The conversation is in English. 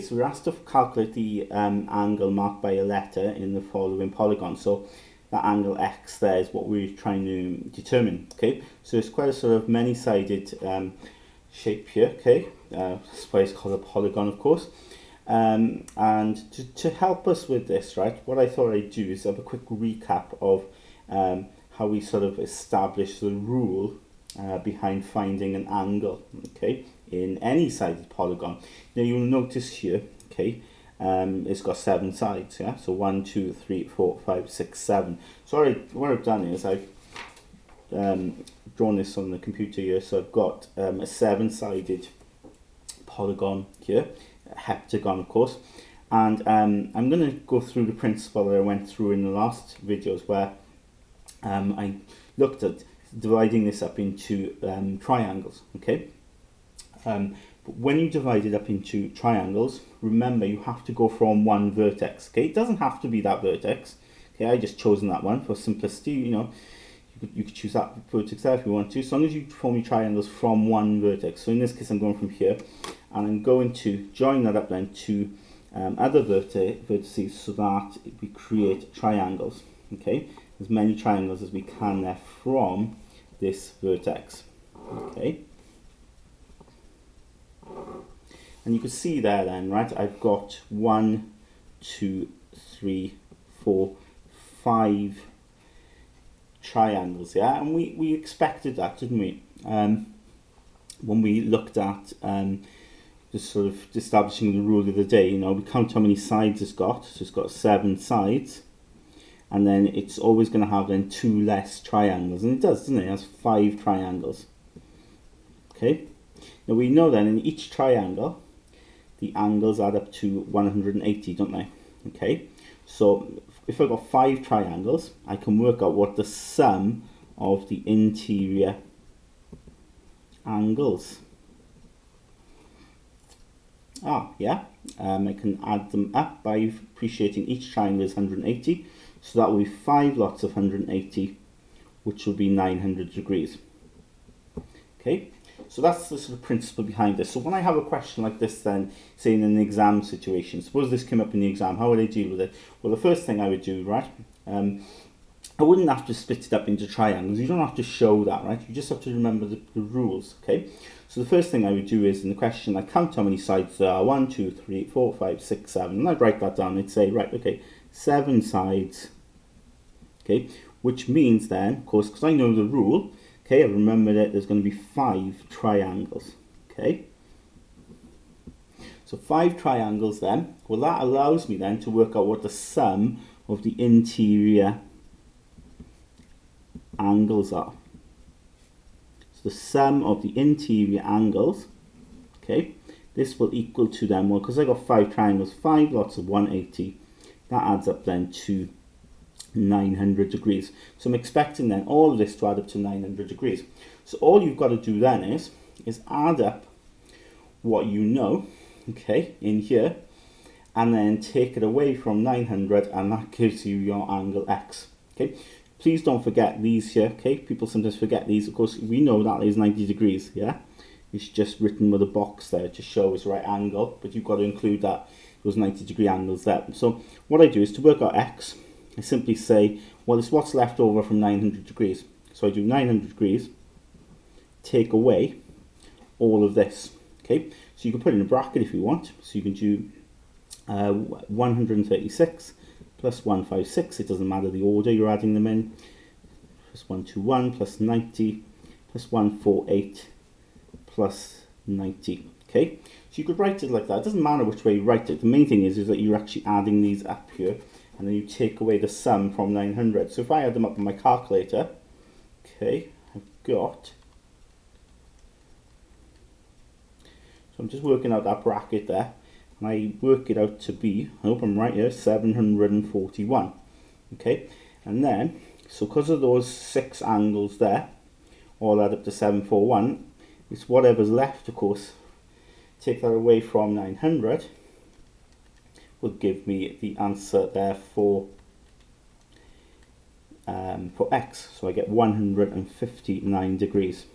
So we're asked to calculate the angle marked by a letter in the following polygon. So that angle X there is what we're trying to determine. Okay, so it's quite a sort of many-sided shape here. Okay, that's why it's called a polygon, of course. And to help us with this, right, what I thought I'd do is have a quick recap of how we sort of establish the rule behind finding an angle, okay, in any sided polygon. Now you'll notice here, okay, it's got 7 sides, yeah, so 1, 2, 3, 4, 5, 6, 7. So what I've done is I've drawn this on the computer here, so I've got a 7-sided polygon here, a heptagon of course, and I'm going to go through the principle that I went through in the last videos where I looked at dividing this up into triangles, okay? But when you divide it up into triangles, remember you have to go from one vertex, okay? It doesn't have to be that vertex, okay? I just chosen that one for simplicity, you know. You could choose that vertex there if you want to, as long as you form your triangles from one vertex. So in this case I'm going from here, and I'm going to join that up then to other vertices so that we create triangles, okay? As many triangles as we can there from this vertex, okay? And you can see there then, right, I've got 1, 2, 3, 4, 5 triangles, yeah, and we expected that, didn't we, when we looked at just sort of establishing the rule of the day. You know, we count how many sides it's got, so it's got 7 sides, and then it's always going to have then 2 less triangles, and it does, doesn't it? It has 5 triangles, okay? Now we know then in each triangle the angles add up to 180, don't they? Okay, so if I've got 5 triangles, I can work out what the sum of the interior angles are, yeah? I can add them up by appreciating each triangle is 180, so that will be 5 lots of 180, which will be 900 degrees. Okay, so that's the sort of principle behind this. So when I have a question like this then, say in an exam situation, suppose this came up in the exam, how would I deal with it? Well, the first thing I would do, right, I wouldn't have to split it up into triangles. You don't have to show that, right? You just have to remember the rules, okay? So the first thing I would do is in the question, I count how many sides there are, 1, 2, 3, 4, 5, 6, 7, and I'd write that down. I'd say, right, okay, 7 sides, okay, which means then, of course, because I know the rule, okay, I remember that there's going to be 5 triangles, okay? So 5 triangles then, well that allows me then to work out what the sum of the interior angles are. So the sum of the interior angles, okay, this will equal to then, well, because I got 5 triangles, 5 lots of 180, that adds up then to 900 degrees. So I'm expecting then all of this to add up to 900 degrees. So all you've got to do then is add up what you know, okay, in here, and then take it away from 900, and that gives you your angle X, okay? Please don't forget these here, okay? People sometimes forget these. Of course, we know that is 90 degrees, yeah? It's just written with a box there to show it's right angle, but you've got to include that, those 90 degree angles there. So what I do is to work out X, I simply say, well, it's what's left over from 900 degrees. So I do 900 degrees, take away all of this, okay? So you can put it in a bracket if you want. So you can do 136 plus 156, it doesn't matter the order you're adding them in, plus 121 plus 90 plus 148 plus 90, okay? So you could write it like that. It doesn't matter which way you write it. The main thing is that you're actually adding these up here, and then you take away the sum from 900. So if I add them up on my calculator, okay, I've got, so I'm just working out that bracket there, and I work it out to be, I hope I'm right here, 741, okay? And then, so because of those 6 angles there, all add up to 741, it's whatever's left, of course. Take that away from 900, will give me the answer there for X. So I get 159 degrees.